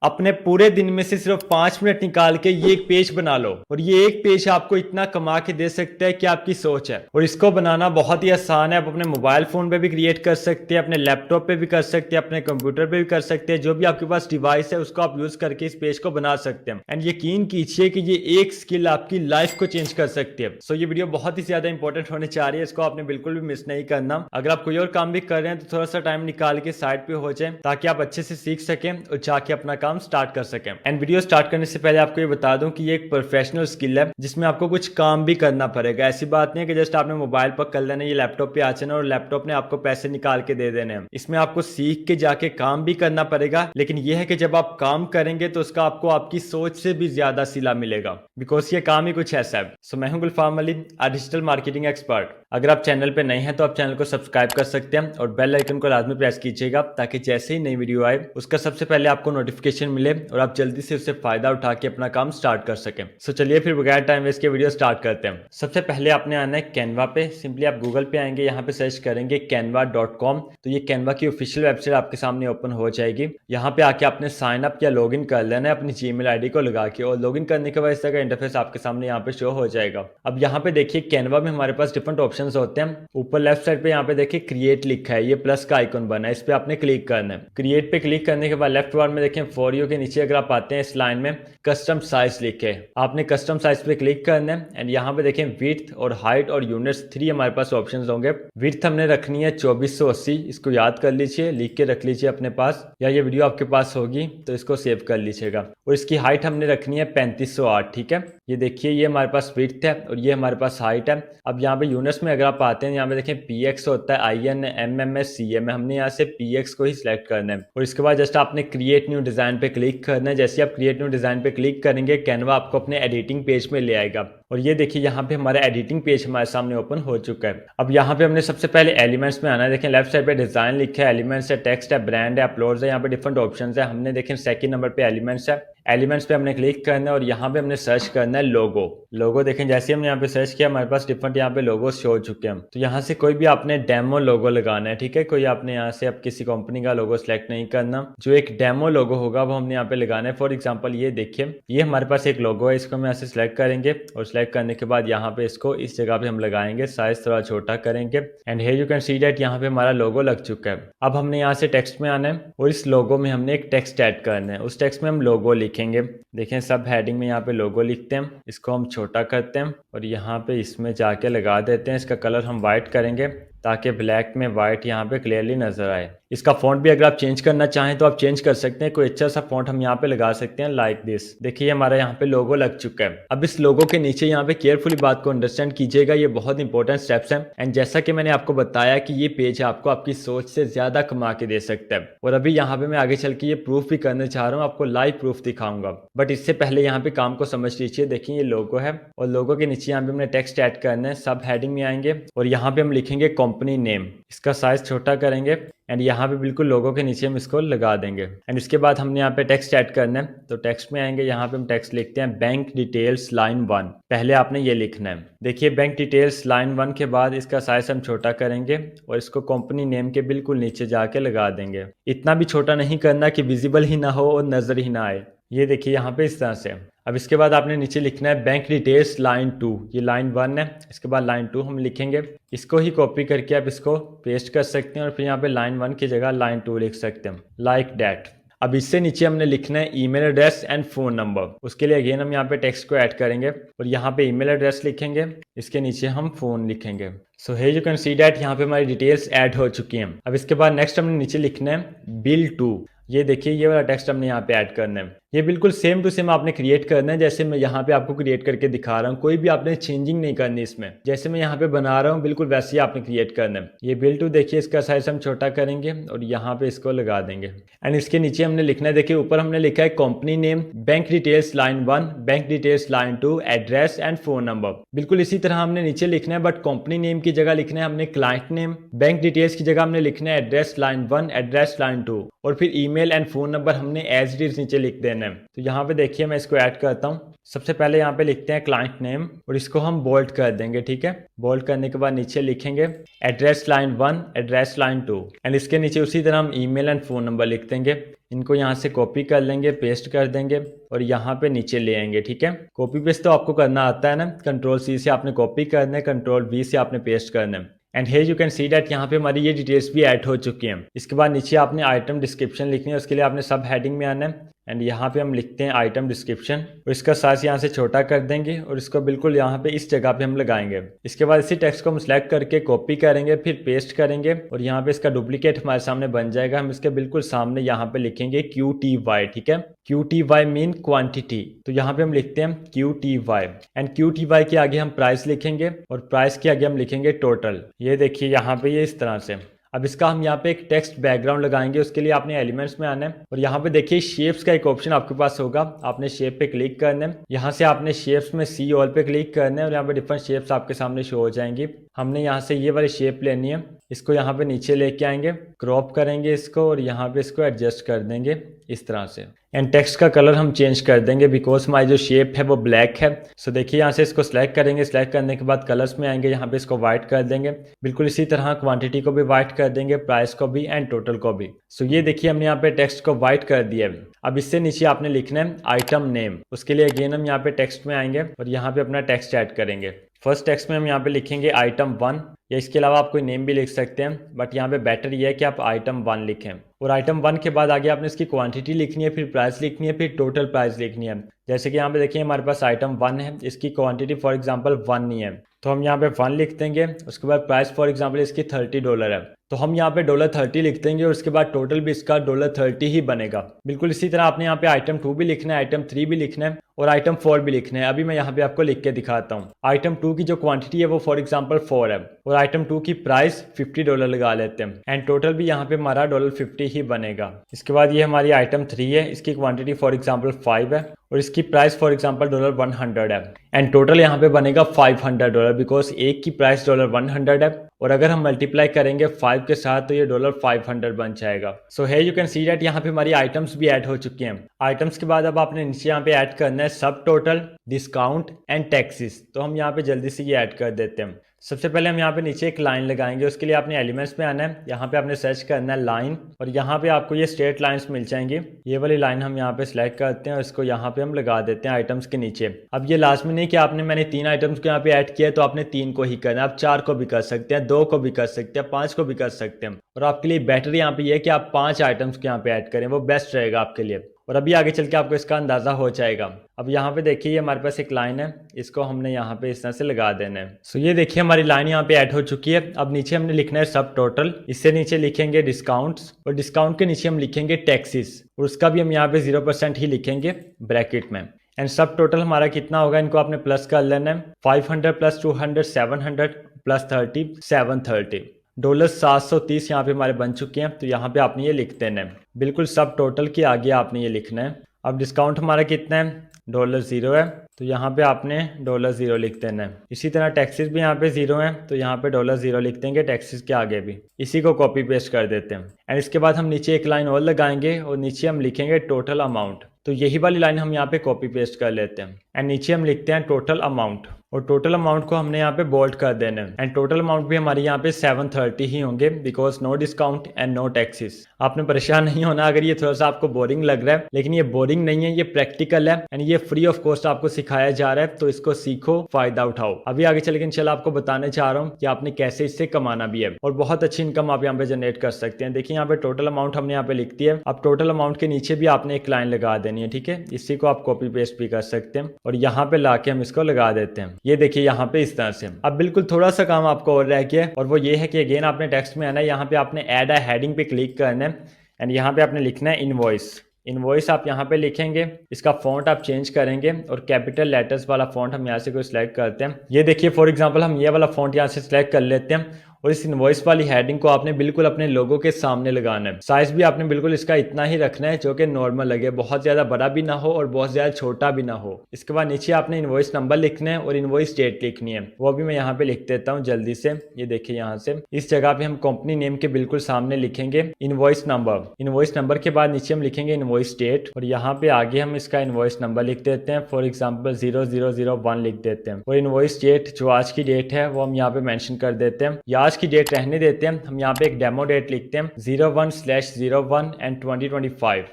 अपने पूरे दिन में से सिर्फ 5 मिनट निकाल के ये एक पेज बना लो और ये एक पेज आपको इतना कमा के दे सकता है कि आपकी सोच है। और इसको बनाना बहुत ही आसान है। आप अपने मोबाइल फोन पे भी क्रिएट कर सकते हैं, अपने लैपटॉप पे भी कर सकते हैं, अपने कंप्यूटर पे भी कर सकते हैं। जो भी आपके पास डिवाइस है उसको आप यूज करके इस पेज को बना सकते हैं। एंड यकीन कीजिए कि ये एक स्किल आपकी लाइफ को चेंज कर सकती है। सो ये वीडियो बहुत ही ज्यादा इंपॉर्टेंट होने जा रही है, इसको आपने बिल्कुल भी मिस नहीं करना। अगर आप कोई और काम भी कर रहे हैं तो थोड़ा सा टाइम निकाल के साइड पे हो जाए ताकि आप अच्छे से सीख सकें और जाके अपना काम स्टार्ट कर सकें। एंड वीडियो स्टार्ट करने से पहले आपको ये बता दूं कि ये एक प्रोफेशनल स्किल है जिसमें आपको कुछ काम भी करना पड़ेगा। ऐसी बात नहीं है कि जस्ट आपने मोबाइल पर कर लेना, ये लैपटॉप पे आ जाना और लैपटॉप ने आपको पैसे निकाल के दे देने हैं। इसमें आपको सीख के जाके काम भी करना पड़ेगा, लेकिन यह है कि जब आप काम करेंगे तो उसका आपको आपकी सोच से भी ज्यादा सिला मिलेगा, बिकॉज ये काम ही कुछ ऐसा है। सो मैं हूं गुलफाम अली, डिजिटल मार्केटिंग एक्सपर्ट। अगर आप चैनल पे नए हैं तो आप चैनल को सब्सक्राइब कर सकते हैं और बेल आइकन को लाजमी प्रेस कीजिएगा ताकि जैसे ही नई वीडियो आए उसका सबसे पहले आपको नोटिफिकेशन मिले और आप जल्दी से उससे फायदा उठा के अपना काम स्टार्ट कर सकें। सो चलिए फिर बगैर टाइम वेस्ट के वीडियो स्टार्ट करते हैं। सबसे पहले आपने आना है कैनवा पे। सिंपली आप गूगल पे आएंगे, यहाँ पे सर्च करेंगे canva.com। तो ये कैनवा की ऑफिशियल वेबसाइट आपके सामने ओपन हो जाएगी। यहाँ पे आके आपने साइन अप या लॉग इन कर लेना है अपनी जीमेल आईडी को लगा के, और लॉग इन करने के बाद इस तरह का इंटरफेस आपके सामने यहाँ पे शो हो जाएगा। अब यहाँ पे देखिए कैनवा में हमारे पास डिफरेंट ऑप्शंस होते हैं। ऊपर लेफ्ट साइड पे यहाँ पे देखिए क्रिएट लिखा है, ये प्लस का आइकन बना है, इस पे आपने क्लिक करना है। क्रिएट पे क्लिक करने के बाद लेफ्ट बार में देखें फॉर यू के नीचे अगर आप आते हैं इस लाइन में कस्टम साइज लिखे, आपने कस्टम साइज पे क्लिक करना है। एंड यहाँ पे देखें विड्थ और हाइट और यूनिट्स 3 हमारे पास ऑप्शंस होंगे। विड्थ हमने रखनी है 2480, इसको याद कर लीजिए, लिख के रख लीजिए अपने पास, या ये वीडियो आपके पास होगी तो इसको सेव कर लीजिएगा। और इसकी हाइट हमने रखनी है 3508, ठीक है। ये देखिए ये हमारे पास विड्थ है और ये हमारे पास हाइट है। अब यहाँ पे यूनिट्स में अगर आप आते हैं, यहाँ पे देखें पीएक्स होता है, आईएन, एमएमएस, सीएम, हमने यहाँ से पीएक्स को ही सिलेक्ट करना है। और इसके बाद जस्ट आपने क्रिएट न्यू डिजाइन पे क्लिक करना है। जैसे आप क्रिएट न्यू डिजाइन पे क्लिक करेंगे कैनवा आपको अपने एडिटिंग पेज में ले आएगा। और ये देखिए यहाँ पे हमारा एडिटिंग पेज हमारे सामने ओपन हो चुका है। अब यहाँ पे हमने सबसे पहले एलिमेंट्स में आना है। देखें लेफ्ट साइड पे डिजाइन लिखा है, एलिमेंट्स है, टेक्स्ट है, ब्रांड है, अपलोड्स है, यहाँ पे डिफरेंट ऑप्शन है। हमने देखें सेकंड नंबर पे एलिमेंट्स है, एलिमेंट्स पे हमने क्लिक करना है और यहाँ पे हमने सर्च करना है लोगो। लोगो देखें जैसे हमने यहाँ पे सर्च किया हमारे पास डिफरेंट यहाँ पे लोगो शो हो चुके हैं। तो यहाँ से कोई भी आपने डेमो लोगो लगाना है, ठीक है। कोई आपने यहाँ से अब किसी कंपनी का लोगो सिलेक्ट नहीं करना, जो एक डेमो लोगो होगा वो हमने यहाँ पे लगाना है। फॉर एग्जाम्पल ये देखिए ये हमारे पास एक लोगो है, इसको हम यहाँ से सिलेक्ट करेंगे और सिलेक्ट करने के बाद यहाँ पे इसको इस जगह पे हम लगाएंगे, साइज थोड़ा छोटा करेंगे। And here you can see that यहाँ पे हमारा लोगो लग चुका है। अब हमने यहाँ से टेक्स्ट में आना है और इस लोगो में हमने एक टेक्स्ट ऐड करना है। उस टेक्स्ट में हम लोगो लिखेंगे। देखें सब हेडिंग में यहाँ पे लोगो लिखते हैं, इसको हम छोटा करते हैं और यहाँ पे इसमें जाके लगा देते हैं। इसका कलर हम वाइट करेंगे ताकि ब्लैक में वाइट यहाँ पे क्लियरली नजर आए। इसका फॉन्ट भी अगर आप चेंज करना चाहें तो आप चेंज कर सकते हैं, कोई अच्छा सा फॉन्ट हम यहाँ पे लगा सकते हैं लाइक दिस। देखिए हमारा यहाँ पे लोगो लग चुका है। अब इस लोगो के नीचे यहाँ पे केयरफुली बात को अंडरस्टैंड कीजिएगा, ये बहुत इंपॉर्टेंट स्टेप्स हैं। एंड जैसा कि मैंने आपको बताया कि ये पेज आपको आपकी सोच से ज्यादा कमा के दे सकता है। और अभी यहाँ पे मैं आगे चल के ये प्रूफ भी करना चाह रहा हूँ, आपको लाइव प्रूफ दिखाऊंगा। बट इससे पहले यहाँ पे काम को समझ लीजिए। देखिए ये लोगो है और लोगो के नीचे यहाँ पे हमने टेक्स्ट ऐड करना है। सब हेडिंग में आएंगे और यहाँ पे हम लिखेंगे कंपनी नेम, इसका साइज छोटा करेंगे एंड यहाँ पे बिल्कुल लोगों के नीचे हम इसको लगा देंगे। एंड इसके बाद हमने यहाँ पे टेक्स्ट ऐड करना है। तो टेक्स्ट में आएंगे, यहाँ पे हम टेक्स्ट लिखते हैं बैंक डिटेल्स लाइन 1। पहले आपने ये लिखना है। देखिए बैंक डिटेल्स लाइन 1 के बाद इसका साइज हम छोटा करेंगे और इसको कंपनी नेम के बिल्कुल नीचे जाके लगा देंगे। इतना भी छोटा नहीं करना कि विजिबल ही ना हो और नजर ही ना आए। ये देखिए यहाँ पे इस तरह से। अब इसके बाद आपने नीचे लिखना है बैंक डिटेल्स लाइन 2, ये लाइन 1 है, इसके बाद लाइन 2 हम लिखेंगे। इसको ही कॉपी करके आप इसको पेस्ट कर सकते हैं और फिर यहाँ पे लाइन 1 की जगह लाइन 2 लिख सकते हैं, लाइक दैट। अब इससे नीचे हमने लिखना है email address and phone number. उसके लिए अगेन हम यहाँ पे टेक्स्ट को ऐड करेंगे और यहाँ पे ईमेल एड्रेस लिखेंगे, इसके नीचे हम फोन लिखेंगे। So here you can see that यहाँ पे हमारी डिटेल्स ऐड हो चुकी हैं। अब इसके बाद नेक्स्ट हमने नीचे लिखना है बिल टू। ये देखिए ये वाला टेक्स्ट हमने यहाँ पे ऐड करना है। ये बिल्कुल सेम टू सेम आपने क्रिएट करना है जैसे मैं यहाँ पे आपको क्रिएट करके दिखा रहा हूँ। कोई भी आपने चेंजिंग नहीं करनी इसमें, जैसे मैं यहाँ पे बना रहा हूँ बिल्कुल वैसे ही आपने क्रिएट करना है। ये बिल टू देखिए इसका साइज हम छोटा करेंगे और यहाँ पे इसको लगा देंगे। एंड इसके नीचे हमने लिखना है, देखिए ऊपर हमने लिखा है company name, bank details line 1, bank details line 2, address and phone number. बिल्कुल इसी तरह हमने नीचे लिखना है, बट कंपनी नेम की जगह लिखना है हमने क्लाइंट नेम, बैंक डिटेल्स की जगह हमने लिखना है एड्रेस लाइन 1, एड्रेस लाइन 2 और फिर ईमेल एंड फोन नंबर हमने एज इट इज नीचे लिख देना देना है। तो यहाँ पे देखिए मैं इसको ऐड करता हूँ। सबसे पहले यहाँ पे लिखते हैं क्लाइंट नेम और इसको हम बोल्ड कर देंगे, ठीक है। बोल्ड करने के बाद नीचे लिखेंगे address line 1, address line 2 and इसके नीचे उसी तरह हम ईमेल एंड फ़ोन नंबर लिख देंगे। इनको यहाँ से कॉपी कर लेंगे, पेस्ट कर देंगे और यहाँ पे नीचे ले आएंगे, ठीक है। कॉपी पेस्ट तो आपको करना आता है ना, कंट्रोल सी से आपने कॉपी करना है, कंट्रोल वी से आपने पेस्ट करना है। And here you can see that यहाँ पे हमारी ये डिटेल्स भी ऐड हो चुकी हैं। इसके बाद नीचे आपने आइटम डिस्क्रिप्शन लिखनी है, उसके लिए आपने सब हेडिंग में आना है एंड यहाँ पे हम लिखते हैं आइटम डिस्क्रिप्शन और इसका साइज यहाँ से छोटा कर देंगे और इसको बिल्कुल यहाँ पे इस जगह पे हम लगाएंगे। इसके बाद इसी टेक्स्ट को हम सिलेक्ट करके कॉपी करेंगे, फिर पेस्ट करेंगे और यहाँ पे इसका डुप्लीकेट हमारे सामने बन जाएगा। हम इसके बिल्कुल सामने यहाँ पे लिखेंगे QTY, ठीक है। QTY मीन क्वांटिटी, तो यहाँ पे हम लिखते हैं QTY एंड QTY के आगे हम प्राइस लिखेंगे और प्राइस के आगे हम लिखेंगे टोटल। ये देखिए यहाँ पे ये इस तरह से। अब इसका हम यहाँ पे एक टेक्स्ट बैकग्राउंड लगाएंगे, उसके लिए आपने एलिमेंट्स में आना है और यहाँ पे देखिए शेप्स का एक ऑप्शन आपके पास होगा। आपने शेप पे क्लिक करना है, यहाँ से आपने शेप्स में सी ऑल पे क्लिक करना है और यहाँ पे डिफरेंट शेप्स आपके सामने शो हो जाएंगी। हमने यहाँ से ये वाली शेप लेनी है, इसको यहाँ पे नीचे लेके आएंगे, क्रॉप करेंगे इसको और यहाँ पे इसको एडजस्ट कर देंगे इस तरह से। एंड टेक्स्ट का कलर हम चेंज कर देंगे बिकॉज हमारी जो शेप है वो ब्लैक है। सो देखिए यहाँ से इसको सिलेक्ट करेंगे, सिलेक्ट करने के बाद कलर्स में आएंगे, यहाँ पे इसको व्हाइट कर देंगे। बिल्कुल इसी तरह क्वांटिटी को भी व्हाइट कर देंगे, प्राइस को भी एंड टोटल को भी। सो ये देखिए हमने यहाँ पे टेक्स्ट को व्हाइट कर दिया है। अब इससे नीचे आपने लिखना है आइटम नेम। उसके लिए अगेन हम यहाँ पे टेक्स्ट में आएंगे और यहाँ पे अपना टेक्स्ट ऐड करेंगे। फर्स्ट टेक्स्ट में हम यहाँ पे लिखेंगे आइटम 1 या इसके अलावा आप कोई नेम भी लिख सकते हैं, बट यहाँ पे बेटर ये है कि आप आइटम 1 लिखें। और आइटम 1 के बाद आगे आपने इसकी क्वांटिटी लिखनी है, फिर प्राइस लिखनी है, फिर टोटल प्राइस लिखनी है। जैसे कि यहाँ पे देखिए हमारे पास आइटम 1 है, इसकी क्वांटिटी फॉर एग्जांपल 1 नहीं है, तो हम यहाँ पे 1 लिख देंगे। उसके बाद प्राइस फॉर एग्जांपल इसकी $30 है, तो हम यहाँ पे $30 लिख देंगे और उसके बाद टोटल भी इसका $30 ही बनेगा। बिल्कुल इसी तरह आपने यहाँ पे आइटम 2 भी लिखना है, आइटम 3 भी लिखना है और आइटम 4 भी लिखना है। अभी मैं यहाँ पे आपको लिख के दिखाता हूँ। आइटम 2 की जो क्वांटिटी है वो फॉर एग्जांपल 4 है और आइटम 2 की प्राइस $50 लगा लेते हैं एंड टोटल भी यहाँ पे हमारा $50 ही बनेगा। इसके बाद ये हमारी आइटम 3 है, इसकी क्वांटिटी फॉर एग्जांपल 5 है और इसकी प्राइस फॉर एग्जांपल $100 है एंड टोटल यहाँ पे बनेगा $500 बिकॉज एक की प्राइस $100 है और अगर हम मल्टीप्लाई करेंगे 5 के साथ तो ये $500 बन जाएगा। सो है यू कैन सी दैट यहाँ पे हमारी आइटम्स भी ऐड हो चुकी हैं। आइटम्स के बाद अब आपने नीचे यहाँ पे ऐड करना है सब टोटल, डिस्काउंट एंड टैक्सेस। तो हम यहाँ पे जल्दी से ये ऐड कर देते हैं। सबसे पहले हम यहाँ पे नीचे एक लाइन लगाएंगे, उसके लिए आपने एलिमेंट्स में आना है, यहाँ पे आपने सर्च करना है लाइन और यहाँ पे आपको ये स्ट्रेट लाइंस मिल जाएंगी। ये वाली लाइन हम यहाँ पे सिलेक्ट करते हैं और इसको यहाँ पे हम लगा देते हैं आइटम्स के नीचे। अब ये लाजमी नहीं कि मैंने 3 आइटम्स को यहाँ पे ऐड किया तो आपने 3 को ही करना है, आप 4 को भी कर सकते हैं, 2 को भी कर सकते हैं, 5 को भी कर सकते हैं और आपके लिए बेटर यहाँ पे ये कि आप 5 आइटम्स को यहाँ पे ऐड करें, वो बेस्ट रहेगा आपके लिए और अभी आगे चल के आपको इसका अंदाजा हो जाएगा। अब यहाँ पे देखिए हमारे पास एक लाइन है, इसको हमने यहाँ पे इस तरह से लगा देना है। सो ये देखिए हमारी लाइन यहाँ पे ऐड हो चुकी है। अब नीचे हमने लिखना है सब टोटल, इससे नीचे लिखेंगे डिस्काउंट्स और डिस्काउंट के नीचे हम लिखेंगे टैक्सेस और उसका भी हम यहाँ पे 0% ही लिखेंगे ब्रैकेट में। एंड सब टोटल हमारा कितना होगा, इनको आपने प्लस कर लेना है। 500 + 200 700 + 30 730 $730 यहाँ पे हमारे बन चुके हैं। तो यहाँ पे आपने ये लिख देना है, बिल्कुल सब टोटल के आगे आपने ये लिखना है। अब डिस्काउंट हमारा कितना है, $0 है, तो यहाँ पे आपने $0 लिख देना है। इसी तरह टैक्सेस भी यहाँ पे 0 है, तो यहाँ पे $0 लिख देंगे टैक्सेस के आगे भी। इसी को कॉपी पेस्ट कर देते हैं एंड इसके बाद हम नीचे एक लाइन और लगाएंगे और नीचे हम लिखेंगे टोटल अमाउंट। तो यही वाली लाइन हम यहाँ पे कॉपी पेस्ट कर लेते हैं एंड नीचे हम लिखते हैं टोटल अमाउंट और टोटल अमाउंट को हमने यहाँ पे बोल्ड कर देना है एंड टोटल अमाउंट भी हमारे यहाँ पे 730 ही होंगे because no discount and no taxes. आपने परेशान नहीं होना अगर ये थोड़ा सा आपको बोरिंग लग रहा है, लेकिन ये बोरिंग नहीं है, ये प्रैक्टिकल है एंड ये फ्री ऑफ कॉस्ट आपको सिखाया जा रहा है, तो इसको सीखो, फायदा उठाओ। अभी आगे चल के इंशाल्लाह आपको बताने चाह रहा हूँ कि आपने कैसे इससे कमाना भी है और बहुत अच्छी इनकम आप यहाँ पे जनरेट कर सकते हैं। देखिए यहाँ पे टोटल अमाउंट हमने यहाँ पे लिख दिया है। अब टोटल अमाउंट के नीचे भी आपने एक लाइन लगा देनी है, ठीक है। इसी को आप कॉपी पेस्ट भी कर सकते हैं और यहाँ पे लाके हम इसको लगा देते हैं। ये देखिए यहाँ पे इस तरह से। अब बिल्कुल थोड़ा सा काम आपको और रह गया है और वो ये है कि अगेन आपने टेक्स्ट में आना है, यहाँ पे आपने ऐड अ हेडिंग पे क्लिक करना है एंड यहाँ पे आपने लिखना है इनवॉइस। इनवॉइस आप यहाँ पे लिखेंगे, इसका फॉन्ट आप चेंज करेंगे और कैपिटल लेटर्स वाला फॉन्ट हम यहाँ से कोई सिलेक्ट करते हैं। ये देखिए फॉर एग्जांपल हम ये वाला फॉन्ट यहाँ से सिलेक्ट कर लेते हैं और इस इनवॉइस वाली हेडिंग को आपने बिल्कुल अपने लोगो के सामने लगाना है। साइज भी आपने बिल्कुल इसका इतना ही रखना है जो कि नॉर्मल लगे, बहुत ज्यादा बड़ा भी ना हो और बहुत ज्यादा छोटा भी ना हो। इसके बाद नीचे आपने इनवॉइस नंबर लिखना है और इनवॉइस डेट लिखनी है, वो भी मैं यहाँ पे लिख देता हूँ जल्दी से। ये देखिए यहाँ से इस जगह पे हम कंपनी नेम के बिल्कुल सामने लिखेंगे इनवॉइस नंबर। इनवॉइस नंबर के बाद नीचे हम लिखेंगे इनवॉइस डेट और यहाँ पे आगे हम इसका इनवॉइस नंबर लिख देते हैं, फॉर एग्जाम्पल 0001 लिख देते हैं। और इनवॉइस डेट जो आज की डेट है वो हम यहाँ पे मेंशन कर देते हैं, या आज की डेट रहने देते हैं। हम यहाँ पे एक डेमो डेट लिखते हैं 01/01 एंड 2025।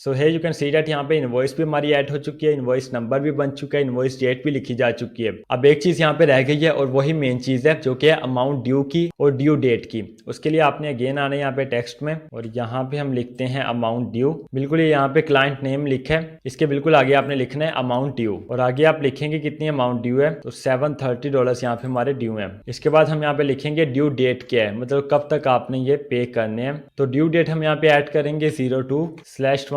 सो है यू कैन सी डेट यहाँ पे इनवॉइस भी हमारी ऐड हो चुकी है, इनवॉइस नंबर भी बन चुका है, इनवॉइस डेट भी लिखी जा चुकी है। अब एक चीज यहाँ पे रह गई है और वही मेन चीज है जो कि है अमाउंट ड्यू की और ड्यू डेट की। उसके लिए आपने अगेन आना है यहाँ पे टेक्स्ट में और यहाँ पे हम लिखते हैं अमाउंट ड्यू। बिल्कुल यहाँ पे क्लाइंट नेम लिखा है, इसके बिल्कुल आगे आपने लिखना है अमाउंट ड्यू और आगे आप लिखेंगे कितनी अमाउंट ड्यू है, तो $730 यहाँ पे हमारे ड्यू है। इसके बाद हम यहाँ पे लिखेंगे ड्यू डेट क्या है, मतलब कब तक आपने ये पे करने हैं। तो ड्यू डेट हम यहाँ पे ऐड करेंगे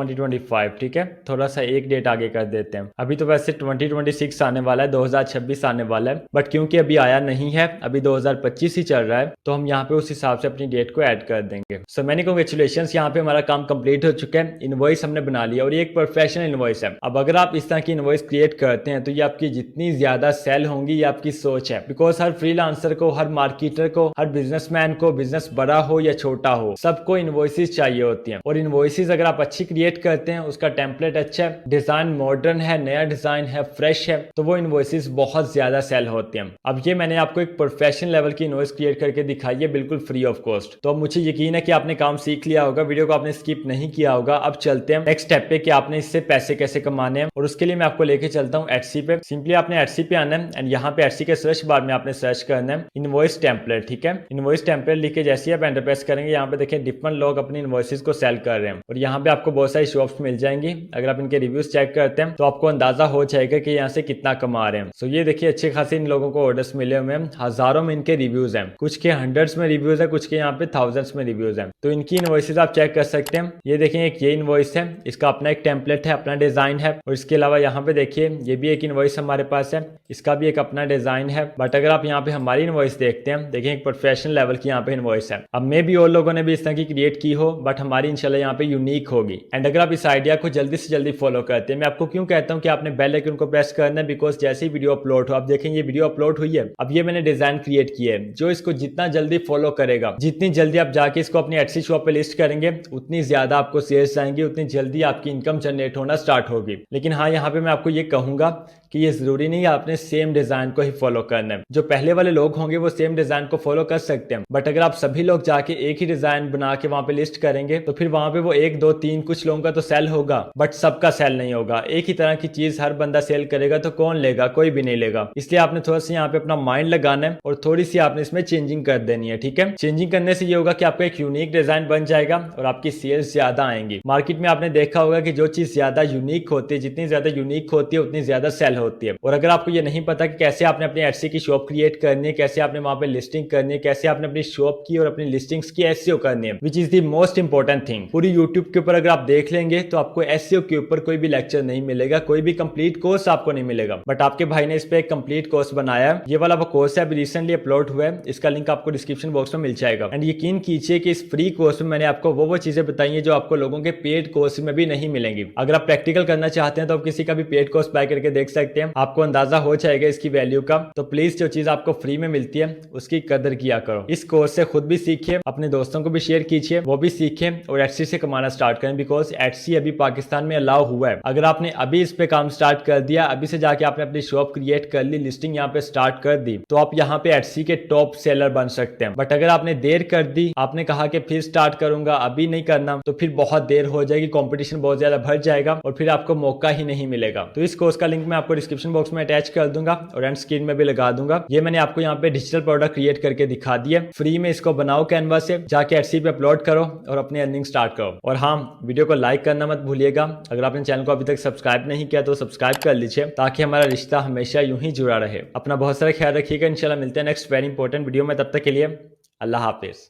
02/2025, ठीक है। थोड़ा सा एक डेट आगे कर देते हैं। अभी तो वैसे 2026 आने वाला है, 2026 आने वाला है, बट क्योंकि अभी आया नहीं है, अभी 2025 ही चल रहा है, तो हम यहाँ पे उस हिसाब से अपनी डेट को ऐड कर देंगे। सो मैनी कांग्रेचुलेशंस, यहाँ पे हमारा काम कंप्लीट हो चुका है। इनवॉइस हमने बना लिया और ये एक प्रोफेशनल इनवॉइस है। अब अगर आप इस तरह की इनवॉइस क्रिएट करते हैं तो ये आपकी जितनी ज्यादा सेल होंगी ये आपकी सोच है, बिकॉज हर फ्रीलांसर को, हर मार्केटर को, हर बिजनेसमैन को, बिजनेस बड़ा हो या छोटा हो, सबको इनवॉइसेस चाहिए होती हैं। और इनवॉइसेस अगर आप अच्छी क्रिएट करते हैं, उसका टेम्पलेट अच्छा है, डिजाइन मॉडर्न है, नया डिजाइन है, फ्रेश है, तो वो इनवॉइसेस बहुत ज्यादा सेल होते हैं। अब ये मैंने आपको एक प्रोफेशनल लेवल की इनवॉइस क्रिएट करके दिखाई है, बिल्कुल फ्री ऑफ कॉस्ट। तो अब मुझे यकीन है कि आपने काम सीख लिया होगा, वीडियो को आपने स्किप नहीं किया होगा। अब चलते हैं नेक्स्ट स्टेप पे कि आपने इससे पैसे कैसे कमाने हैं, और उसके लिए मैं आपको लेके चलता हूँ एटसी पे। सिंपली आपने एटसी पे आना है एंड यहाँ पे एटसी के सर्च बार में आपने सर्च करना है इनवॉइस टेम्पलेट, ठीक है। इनवॉइस टेम्पलेट लिख के जैसे आप एंटर प्रेस करेंगे, यहाँ पे देखिए डिफरेंट लोग अपनी इनवॉइसेस को सेल कर रहे हैं और यहाँ पे आपको बहुत सारी शॉप्स मिल जाएंगी। अगर आप इनके रिव्यूज चेक करते हैं तो आपको अंदाजा हो जाएगा कि यहाँ से कितना कमा रहे हैं। सो ये देखिए अच्छे खासे इन लोगों को ऑर्डर्स मिले हुए हैं, हजारों में इनके रिव्यूज हैं, कुछ के हंड्रेड्स में रिव्यूज है, कुछ के यहाँ पे थाउजेंड्स में रिव्यूज हैं। तो इनकी इनवॉइसेस आप चेक कर सकते हैं। ये देखिए एक ये इनवॉइस है, इसका अपना एक टेम्पलेट है, अपना डिजाइन है, और इसके अलावा यहाँ पे देखिए ये भी एक इनवॉइस हमारे पास है, इसका भी एक अपना डिजाइन है। बट अगर आप यहाँ पे हमारी इनवॉइस देखते हैं, देखिए एक प्रोफेशनल लेवल की यहाँ पे इनवॉइस है। अब मे भी और लोगों ने भी इस तरह की क्रिएट की हो, बट हमारी इंशाल्लाह यहाँ पे यूनिक होगी। एंड अगर आप इस आइडिया को जल्दी से जल्दी फॉलो करते हैं, मैं आपको क्यों कहता हूँ कि आपने बेल आइकन को प्रेस करना है, बिकॉज जैसे ही वीडियो अपलोड हो, आप देखेंगे ये वीडियो अपलोड हुई है, अब ये मैंने डिजाइन क्रिएट किया है, जो इसको जितना जल्दी फॉलो करेगा, जितनी जल्दी आप जाके इसको अपनी एटसी शॉप पे लिस्ट करेंगे, उतनी ज्यादा आपको सेल्स आएंगी, उतनी जल्दी आपकी इनकम जनरेट होना स्टार्ट होगी। लेकिन हाँ, यहाँ पे मैं आपको ये कहूंगा कि ये जरूरी नहीं है आपने सेम डिजाइन को ही फॉलो करना है। जो पहले वाले लोग होंगे वो सेम डिजाइन को फॉलो कर सकते हैं, बट अगर आप सभी लोग जाके एक ही डिजाइन बना के वहां पे लिस्ट करेंगे तो फिर वहां पे वो 1 2 3 कुछ लोगों का तो सेल होगा, बट सबका सेल नहीं होगा। एक ही तरह की चीज हर बंदा सेल करेगा तो कौन लेगा, कोई भी नहीं लेगा। इसलिए आपने थोड़ा सा यहाँ पे अपना माइंड लगाना है और थोड़ी सी आपने इसमें चेंजिंग कर देनी है, ठीक है। चेंजिंग करने से ये होगा कि आपका एक यूनिक डिजाइन बन जाएगा और आपकी सेल्स ज्यादा आएंगी। मार्केट में आपने देखा होगा कि जो चीज ज्यादा यूनिक होती है, जितनी ज्यादा यूनिक होती है उतनी ज्यादा सेल होती है। और अगर आपको ये नहीं पता कि कैसे आपने अपनी एटसी की शॉप क्रिएट करनी है, कैसे आपने वहां पे लिस्टिंग करनी है, कैसे आपने अपनी शॉप की और अपनी लिस्टिंग्स की एसईओ करनी है, which is the most important thing. पूरी यूट्यूब के ऊपर अगर आप देख लेंगे तो आपको एसईओ के ऊपर कोई भी लेक्चर नहीं मिलेगा, कोई भी कंप्लीट कोर्स आपको नहीं मिलेगा। बट आपके भाई ने इस पे एक कंप्लीट कोर्स बनाया है, ये वाला वो कोर्स है, अभी रिसेंटली अपलोड हुआ है, इसका लिंक आपको डिस्क्रिप्शन बॉक्स में मिल जाएगा। एंड यकीन कीजिए कि इस फ्री कोर्स में मैंने आपको वो चीजें बताई है जो आपको लोगों के पेड कोर्स में भी नहीं मिलेंगी। अगर आप प्रैक्टिकल करना चाहते हैं तो आप किसी का भी पेड कोर्स बाय करके देख सकते हैं, आपको अंदाजा हो जाएगा इसकी वैल्यू का। तो प्लीज जो चीज आपको फ्री में मिलती है उसकी कदर किया करो। इस कोर्स से खुद भी सीखिए, अपने दोस्तों को भी शेयर कीजिए, वो भी सीखे और एटसी से कमाना स्टार्ट करें, बिकॉज एटसी अभी पाकिस्तान में अलाउ हुआ है। अगर आपने अभी इस पे काम स्टार्ट कर दिया, अभी से जाके आपने अपनी शॉप क्रिएट कर ली, लिस्टिंग यहाँ पे स्टार्ट कर दी, तो आप यहाँ पे एटसी के टॉप सेलर बन सकते हैं। बट अगर आपने देर कर दी, आपने कहा कि फिर स्टार्ट करूंगा, अभी नहीं करना, तो फिर बहुत देर हो जाएगी, कंपटीशन बहुत ज्यादा बढ़ जाएगा और फिर आपको मौका ही नहीं मिलेगा। तो इस कोर्स का लिंक मैं आपको डिस्क्रिप्शन बॉक्स में अटैच कर दूंगा और एंड स्क्रीन में भी लगा दूंगा। ये मैंने आपको यहाँ पे डिजिटल प्रोडक्ट क्रिएट करके दिखा दिया, फ्री में इसको बनाओ कैनवा से, जाके एटसी पे अपलोड करो और अपनी अर्निंग स्टार्ट करो। और हाँ, वीडियो को लाइक करना मत भूलिएगा। अगर आपने चैनल को अभी तक सब्सक्राइब नहीं किया तो सब्सक्राइब कर लीजिए, ताकि हमारा रिश्ता हमेशा यूं ही जुड़ा रहे। अपना बहुत सारा ख्याल रखिएगा, इंशाल्लाह मिलते हैं नेक्स्ट वेरी इंपॉर्टेंट वीडियो में। तब तक के लिए अल्लाह हाफिज।